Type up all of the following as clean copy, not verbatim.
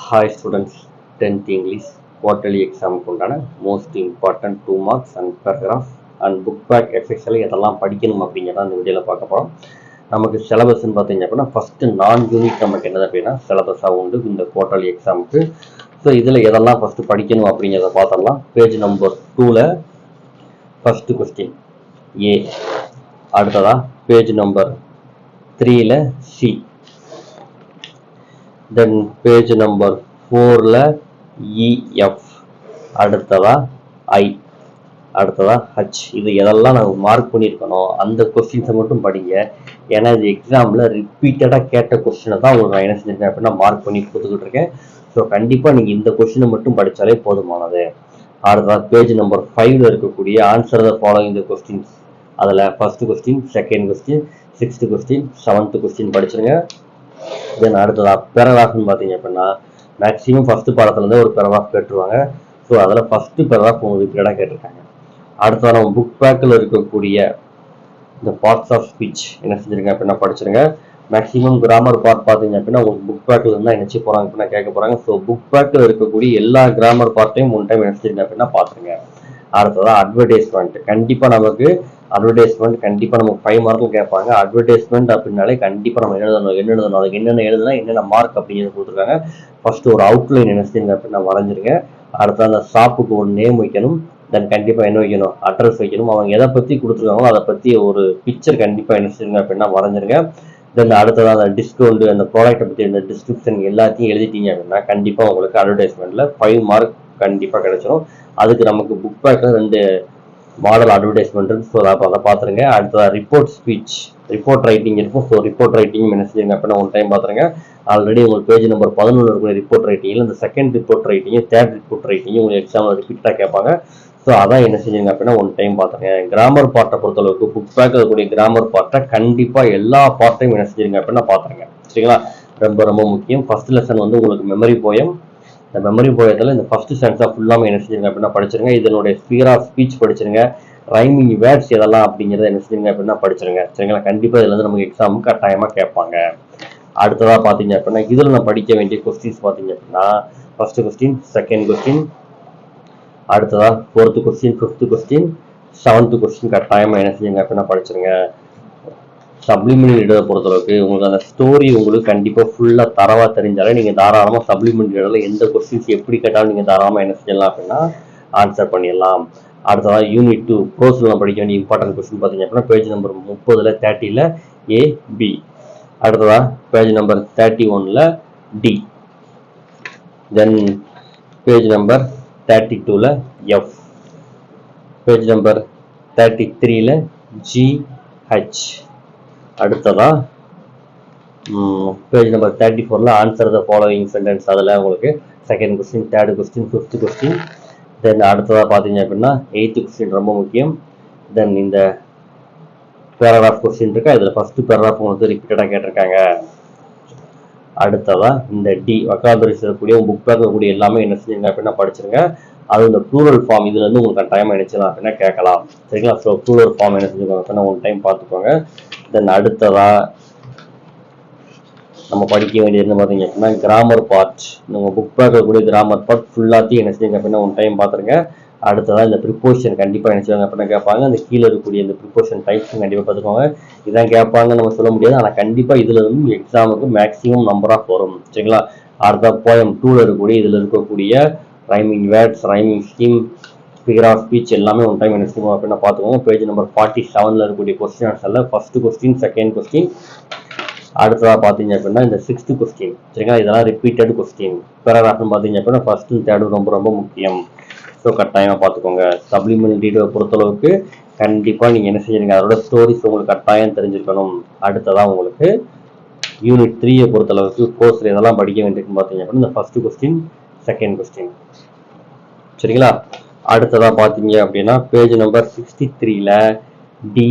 Hi students, 10th English quarterly exam உண்டான most important 2 marks and paragraph and book back essentially எதெல்லாம் படிக்கணும் அப்படிங்கிறத அந்த வீடியோவில் பார்க்க போகிறோம். நமக்கு சிலபஸ்ன்னு பார்த்தீங்க அப்படின்னா ஃபஸ்ட்டு 4 யூனிட் நமக்கு என்னது அப்படின்னா சிலபஸாக உண்டு இந்த குவார்டர்லி எக்ஸாமுக்கு. ஸோ இதில் எதெல்லாம் ஃபஸ்ட்டு படிக்கணும் அப்படிங்கிறத பார்த்துடலாம். பேஜ் நம்பர் 2ல் ஃபஸ்ட்டு கொஸ்டின் ஏ, அடுத்ததாக பேஜ் நம்பர் 3ல் சி, then page number 4ல EF, அடுத்ததா I, அடுத்ததா H. இது எதெல்லாம் நான் மார்க் பண்ணியிருக்கணும் அந்த கொஸ்டின்ஸை மட்டும் படிங்க. ஏன்னா இது எக்ஸாமில் ரிப்பீட்டடாக கேட்ட கொஸ்டினை தான் உங்களுக்கு நான் என்ன செஞ்சிருக்கேன் அப்படின்னா மார்க் பண்ணி கொடுத்துக்கிட்டு இருக்கேன். ஸோ கண்டிப்பாக நீங்கள் இந்த கொஸ்டினை மட்டும் படித்தாலே போதுமானது. அடுத்ததா பேஜ் நம்பர் 5ல் இருக்கக்கூடிய answer the following the questions, அதில் first question, second question, 6th question, 7th question படிச்சிருங்க. தென் அடுத்ததாக பேராகிராஃப்னு பார்த்தீங்க அப்படின்னா மேக்ஸிமம் ஃபஸ்ட்டு பாடத்துலேருந்தே ஒரு பேராகிராஃப் கேட்டுருவாங்க. ஸோ அதில் ஃபஸ்ட்டு பேராகிராஃப் உங்களுக்கு ரிப்பீட்டடாக கேட்டிருக்காங்க. அடுத்ததாக நம்ம புக் பேக்கில் இருக்கக்கூடிய இந்த பார்ட்ஸ் ஆஃப் ஸ்பீச் என்ன செஞ்சுருங்க அப்படின்னா படிச்சிருங்க. மேக்ஸிமம் கிராமர் பார்ட் பார்த்தீங்க அப்படின்னா உங்களுக்கு புக் பேக்கில் இருந்தால் என்ன செய்ய போகிறாங்க அப்படின்னா கேட்க போகிறாங்க. ஸோ புக் பேக்கில் இருக்கக்கூடிய எல்லா கிராமர் பார்ட்டையும் ஒன் டைம் என்ன செஞ்சுருங்க அப்படின்னா பார்த்துருங்க. அடுத்ததாக அட்வர்டைஸ்மெண்ட், கண்டிப்பாக நமக்கு அட்வர்டைஸ்மெண்ட் கண்டிப்பாக நமக்கு 5 மார்க்கில் கேட்பாங்க. அட்வர்டைஸ்மெண்ட் அப்படின்னாலே கண்டிப்பாக நம்ம எழுதணும் அதுக்கு என்னென்ன எழுதுனா என்னென்ன மார்க் அப்படிங்கிறது கொடுத்துருக்காங்க. ஃபர்ஸ்ட் ஒரு அவுட்லைன் என்ன செய்யுங்க அப்படின்னா வரைஞ்சிருங்க. அடுத்து அந்த ஷாப்புக்கு ஒரு நேம் வைக்கணும். தென் கண்டிப்பாக என்ன வைக்கணும், அட்ரஸ் வைக்கணும். அவங்க எதை பற்றி கொடுத்துருக்காங்களோ அதை பற்றி ஒரு பிக்சர் கண்டிப்பாக என்ன செய்யுங்க அப்படின்னா வரைஞ்சிருங்க. தென் அடுத்ததான் அந்த டிஸ்கவுண்ட், அந்த ப்ராடக்ட்டை பற்றி இந்த டிஸ்கிரிப்ஷன் எல்லாத்தையும் எழுதிட்டீங்க அப்படின்னா கண்டிப்பாக உங்களுக்கு அட்வர்டைஸ்மெண்ட்டில் 5 மார்க் கண்டிப்பாக கிடைச்சிடும். அதுக்கு நமக்கு புக் பேக்கில் 2 மாடல் அட்வர்டைஸ்மெண்ட் இருக்கு. ஸோ அதை பார்த்துருங்க. அடுத்ததாக ரிப்போர்ட் ஸ்பீச், ரிப்போர்ட் ரைட்டிங் இருக்கும். ஸோ ரிப்போர்ட் ரைட்டிங் என்ன செய்யுங்க அப்படின்னா ஒன் டைம் பார்த்துருங்க. ஆல்ரெடி உங்களுக்கு பேஜ் நம்பர் 11 இருக்கிற ரிப்போர்ட் ரைட்டிங்கில் இந்த செகண்ட் ரிப்போர்ட் ரைட்டிங்கும் தேர்ட் ரிப்போர்ட் ரைட்டிங்கும் உங்களுக்கு எக்ஸாமில் ரிப்பீட்டாக கேட்பாங்க. ஸோ அதான் என்ன செஞ்சுங்க அப்படின்னா ஒன் டைம் பார்த்துருங்க. கிராமர் பார்ட்டை பொறுத்தளவுக்கு புக் பேக்கில் இருக்கக்கூடிய கிராமர் பார்ட்டை கண்டிப்பாக எல்லா பார்ட்டையும் என்ன செஞ்சுருங்க அப்படின்னா பார்த்துருங்க. சரிங்களா, ரொம்ப ரொம்ப முக்கியம். ஃபர்ஸ்ட் லெசன் வந்து உங்களுக்கு மெமரி போயம். இந்த மெமரி போயத்தில் இந்த ஃபர்ஸ்ட் சென்ஸாக ஃபுல்லாக என்ன செஞ்சுருங்க அப்படின்னா படிச்சிருங்க. இதனுடைய ஸ்பியர் ஆஃப் ஸ்பீச் படிச்சிருங்க. ரைமிங் வேர்ட்ஸ் எதெல்லாம் அப்படிங்கிறத என்ன செஞ்சுருங்க அப்படின்னா படிச்சிருங்க. சரிங்களா, கண்டிப்பாக இதில் வந்து நமக்கு எக்ஸாமுக்கு கட்டாயமாக கேட்பாங்க. அடுத்ததாக பார்த்தீங்க அப்படின்னா இதில் நான் படிக்க வேண்டிய கொஸ்டின்ஸ் பார்த்தீங்க அப்படின்னா ஃபர்ஸ்ட் கொஸ்டின், செகண்ட் கொஸ்டின், அடுத்ததாக 4th question, 5th question, 7th question கட்டாயமாக என்ன செஞ்சுங்க அப்படின்னா படிச்சிருங்க. சப்ளிமெண்டரி எழுத பொறுத்தளவுக்கு உங்களுக்கு அந்த ஸ்டோரி உங்களுக்கு கண்டிப்பாக ஃபுல்லாக தரவாக தெரிஞ்சாலே நீங்கள் தாராளமாக சப்ளிமெண்டரி எழுதல எந்த கொஸ்டின்ஸ் எப்படி கேட்டாலும் நீங்கள் தாராளமாக என்ன செய்யலாம் அப்படின்னா ஆன்சர் பண்ணிடலாம். அடுத்ததாக யூனிட் 2 ப்ரோஸில் படிக்க வேண்டிய இம்பார்ட்டன்ட் கொஸ்டின் பார்த்தீங்க அப்படின்னா பேஜ் நம்பர் 30ல் 30ல் ஏ, பி, அடுத்ததாக பேஜ் நம்பர் 31ல் டி, தென் பேஜ் நம்பர் 32ல் எஃப், பேஜ் நம்பர் 33ல் ஜி, ஹெச், அடுத்ததா பேஜ் நம்பர் 34ல் ஆன்சர் த ஃபாலோயிங் சென்டென்ஸ், அதில் உங்களுக்கு second question, third question, 5th question, then அடுத்ததாக பார்த்தீங்க அப்படின்னா 8th கொஸ்டின் ரொம்ப முக்கியம். தென் இந்த பேராகிராஃப் கொஸ்டின் இருக்கா, இதில் ஃபர்ஸ்ட் பேராகிராஃப் உங்களுக்கு ரிப்பீட்டடாக கேட்டிருக்காங்க. அடுத்ததாக இந்த டி வக்காபுலரி இருக்கக்கூடிய புக் பேக் இருக்கக்கூடிய எல்லாமே என்ன செஞ்சுருங்க அப்படின்னா படிச்சிருங்க. அது இந்த ப்ளூரல் ஃபார்ம் இதுல இருந்து உங்களுக்கு டைம் நினைச்சலாம் அப்படின்னா கேட்கலாம். சரிங்களா, ஸோ ப்ளூரல் ஃபார்ம் என்ன செஞ்சுக்கோங்க அப்படின்னா ஒன் டைம் பார்த்துக்கோங்க. தென் அடுத்ததா நம்ம படிக்க வேண்டியது என்ன பார்த்தீங்க அப்படின்னா கிராமர் பார்ட். நம்ம புக் பேக் இருக்கக்கூடிய கிராமர் பார்ட் ஃபுல்லாத்தையும் என்ன செஞ்சுங்க அப்படின்னா ஒன் டைம் பார்த்துருங்க. அடுத்ததாக இந்த ப்ரிப்போஷன் கண்டிப்பாக என்ன செய்வாங்க அப்படின்னா கேட்பாங்க. அந்த கீழே இருக்கக்கூடிய இந்த ப்ரிப்போஷன் டைப்ஸும் கண்டிப்பாக பார்த்துக்கோங்க. இதான் கேட்பாங்கன்னு நம்ம சொல்ல முடியாது, ஆனால் கண்டிப்பாக இதில் இருந்து எக்ஸாமுக்கு மேக்ஸிமம் நம்பர் ஆஃப் வரும். சரிங்களா, அடுத்த போயம் 2ல் இருக்கக்கூடிய இதில் இருக்கக்கூடிய rhyming words, rhyming scheme, figure of speech எல்லாமே ஒன் டைம் என்ன செய்வோம் அப்படின்னா பார்த்துக்கோங்க. பேஜ் நம்பர் 47ல் இருக்கக்கூடிய கொஸ்டின் ஆன்சரில் ஃபர்ஸ்ட் கொஸ்டின், செகண்ட் கொஸ்டின், அடுத்ததாக பார்த்தீங்க அப்படின்னா இந்த 6th கொஸ்டின். சரிங்களா, இதெல்லாம் ரிப்பீட்டட் கொஸ்டின். பேராகிராஃப்னு பார்த்தீங்க அப்படின்னா ஃபர்ஸ்ட்டும் தேர்டும் ரொம்ப ரொம்ப முக்கியம். ஸோ கட்டாயமாக பார்த்துக்கோங்க. சப்ளிமெண்டரி பொறுத்தளவுக்கு கண்டிப்பாக நீங்கள் என்ன செஞ்சுருங்க, அதோட ஸ்டோரிஸ் உங்களுக்கு கட்டாயம் தெரிஞ்சிருக்கணும். அடுத்ததாக உங்களுக்கு யூனிட் 3 பொறுத்தளவுக்கு கோர்ஸில் இதெல்லாம் படிக்க வேண்டியிருக்குன்னு பார்த்தீங்க அப்படின்னா இந்த ஃபர்ஸ்ட் கொஸ்டின், செகண்ட் கொஸ்டின். சரிங்களா, அடுத்ததாக பார்த்தீங்க அப்படின்னா பேஜ் நம்பர் 63ல் டி,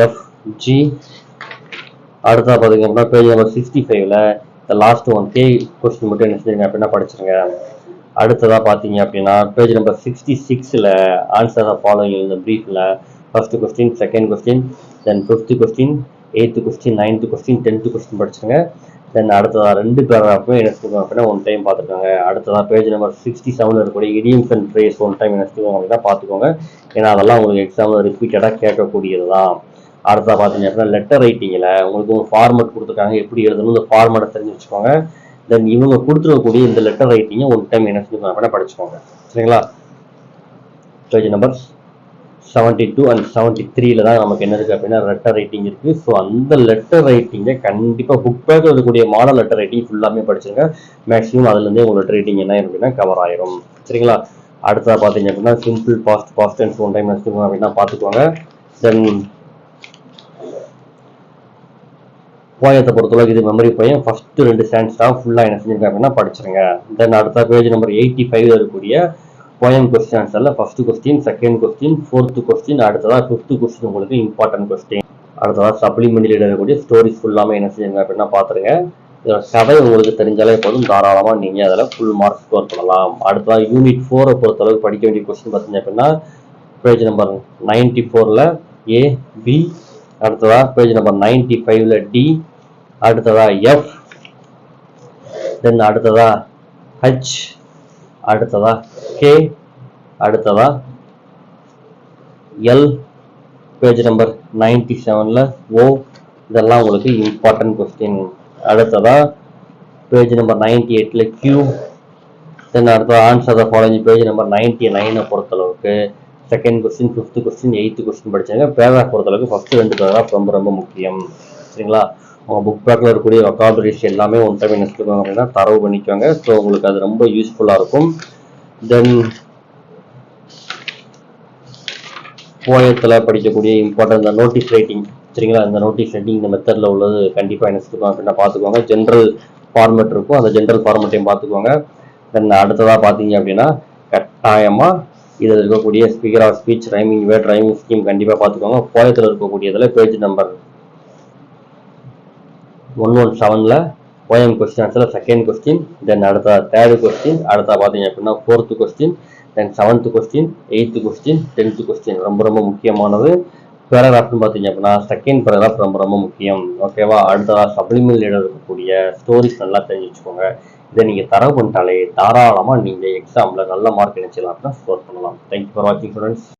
எஃப், ஜி, அடுத்ததாக பார்த்தீங்க அப்படின்னா பேஜ் நம்பர் 65ல் இந்த லாஸ்ட் ஒன் கே கொஸ்டின் மட்டும் என்ன செஞ்சுருங்க அப்படின்னா படிச்சிருங்க. அடுத்ததாக பார்த்தீங்க அப்படின்னா பேஜ் நம்பர் 66ல் ஆன்சர் த ஃபாலோயிங் இந்த ப்ரீஃபில் first question, second question, then 5th question, 8th question, 9th question, 10th question படிச்சுங்க. தென் அடுத்ததா 2 பேராகிராஃபுமே என்ன செஞ்சுக்கோங்க அப்படின்னா ஒன் டைம் பார்த்துக்கோங்க. அடுத்ததா பேஜ் நம்பர் 67 இருக்கக்கூடிய idioms and phrase one time என்ன செஞ்சுக்கோங்க அப்படின்னா பார்த்துக்கோங்க. ஏன்னா அதெல்லாம் உங்களுக்கு எக்ஸாமில் ரிப்பீட்டடாக கேட்கக்கூடியது தான். அடுத்ததாக பார்த்தீங்க அப்படின்னா லெட்டர் ரைட்டிங்கில் உங்களுக்கு ஒரு ஃபார்மேட் கொடுத்துருக்காங்க, எப்படி எழுதணும் இந்த ஃபார்மேட்டை தெரிஞ்சு வச்சுக்கோங்க. தென் இவங்க கொடுத்துருக்கக்கூடிய இந்த லெட்டர் ரைட்டிங்கை ஒன் டைம் என்ன செஞ்சுக்கோங்க அப்படின்னா படிச்சுக்கோங்க. சரிங்களா? பேஜ் நம்பர் 72 அண்ட் 73ல தான் நமக்கு என்ன இருக்குது அப்படின்னா லெட்டர் ரைட்டிங் இருக்குது. ஸோ அந்த லெட்டர் ரைட்டிங்கை கண்டிப்பாக புக் பேக்கில் இருக்கக்கூடிய மாடல் லெட்டர் ரைட்டிங் ஃபுல்லாமே படிச்சுங்க. மேக்ஸிமம் அதுலேருந்தே உங்கள் லெட்டர் ரைட்டிங் என்ன அப்படின்னா கவர் ஆயிரும். சரிங்களா? அடுத்ததாக பார்த்தீங்க அப்படின்னா simple past tense one time வச்சுக்கோங்க அப்படின்னா பார்த்துக்கோங்க. தென் போயத்தை பொறுத்தளவுக்கு இது மெமரி போயம் ஃபர்ஸ்ட் 2 ஸ்டான்ஸ்டாக ஃபுல்லாக என்ன செஞ்சிருக்கேன் அப்படின்னா படிச்சிருங்க. தென் அடுத்த பேஜ் நம்பர் 85 இருக்கக்கூடிய போயம் கொஸ்டின் ஆன்சர்ல first question, second question, fourth question, அடுத்ததா 5th கொஸ்டின் உங்களுக்கு இம்பார்ட்டன்ட் கொஸ்டின். அடுத்ததா சப்ளிமெண்டரியில் இருக்கக்கூடிய ஸ்டோரிஸ் ஃபுல்லாமே என்ன செஞ்சுங்க அப்படின்னா பார்த்துருங்க. இதோட கதை உங்களுக்கு தெரிஞ்சாலே போதும், தாராளமாக நீங்கள் அதில் ஃபுல் மார்க் ஸ்கோர் பண்ணலாம். அடுத்ததா யூனிட் 4 பொறுத்தளவுக்கு படிக்க வேண்டிய கொஸ்டின் பார்த்தீங்க அப்படின்னா பேஜ் நம்பர் 94ல் ஏ, பி, அடுத்ததா பேஜ் நம்பர் 95ல் டி, அடுத்ததா எஃப், தென் அடுத்ததா ஹச், அடுத்ததா கே, அடுத்ததா எல், பேஜ் நம்பர் 97ல் ஓ. இதெல்லாம் உங்களுக்கு இம்பார்ட்டன்ட் கொஸ்டின். அடுத்ததா பேஜ் நம்பர் 98ல் கியூ. தென் அடுத்த answer the following page number 99 பொறுத்தளவுக்கு second question, 5th question, 8th question படிச்சாங்க. பேராகிராஃப் பொறுத்தளவுக்கு ஃபர்ஸ்ட் 2 பேராகிராஃப் ரொம்ப ரொம்ப முக்கியம். சரிங்களா? உங்கள் புக் பேக்கில் இருக்கக்கூடிய வொக்காபுலரிஸ் எல்லாமே ஒன் டைம் என்ன சொல்லுவாங்க அப்படின்னா தரவு பண்ணிக்கோங்க. ஸோ உங்களுக்கு அது ரொம்ப யூஸ்ஃபுல்லாக இருக்கும். தென் போயத்தில் படிக்கக்கூடிய இம்பார்ட்டன்ட் நோட்டீஸ் ரைட்டிங். சரிங்களா? இந்த நோட்டீஸ் ரைட்டிங் இந்த மெத்தடில் உள்ளது கண்டிப்பாக என்ன சொல்லுவாங்க அப்படின்னா பார்த்துக்கோங்க. ஜென்ரல் ஃபார்மேட் இருக்கும், அந்த ஜென்ரல் ஃபார்மேட்டையும் பார்த்துக்கோங்க. தென் அடுத்ததாக பார்த்தீங்க அப்படின்னா கட்டாயமாக இதில் இருக்கக்கூடிய speaker of speech, rhyming word, rhyming scheme கண்டிப்பாக பார்த்துக்கோங்க. போயத்தில் இருக்கக்கூடியதில் பேஜ் நம்பர் 117ல் போயம் கொஸ்டின் ஆன்சரில் செகண்ட் கொஸ்டின், தென் அடுத்த தேர்ட் கொஸ்டின், அடுத்த பார்த்தீங்க அப்படின்னா 4th question, then 7th question, 8th question, 10th question ரொம்ப ரொம்ப முக்கியமானது. பேராகிராஃப்னு பார்த்தீங்க அப்படின்னா செகண்ட் பேராகிராஃப் ரொம்ப ரொம்ப முக்கியம். ஓகேவா? அடுத்ததாக சப்ளிமெண்ட் இருக்கக்கூடிய ஸ்டோரிஸ் நல்லா தெரிஞ்சு வச்சுக்கோங்க. இதை நீங்கள் தரவு பண்ணிட்டாலே தாராளமாக நீங்கள் எக்ஸாமில் நல்ல மார்க் நினைச்சிடலாம் அப்படின்னா ஸ்கோர் பண்ணலாம். தேங்க்யூ ஃபார் வாட்சிங் ஸ்டூடெண்ட்ஸ்.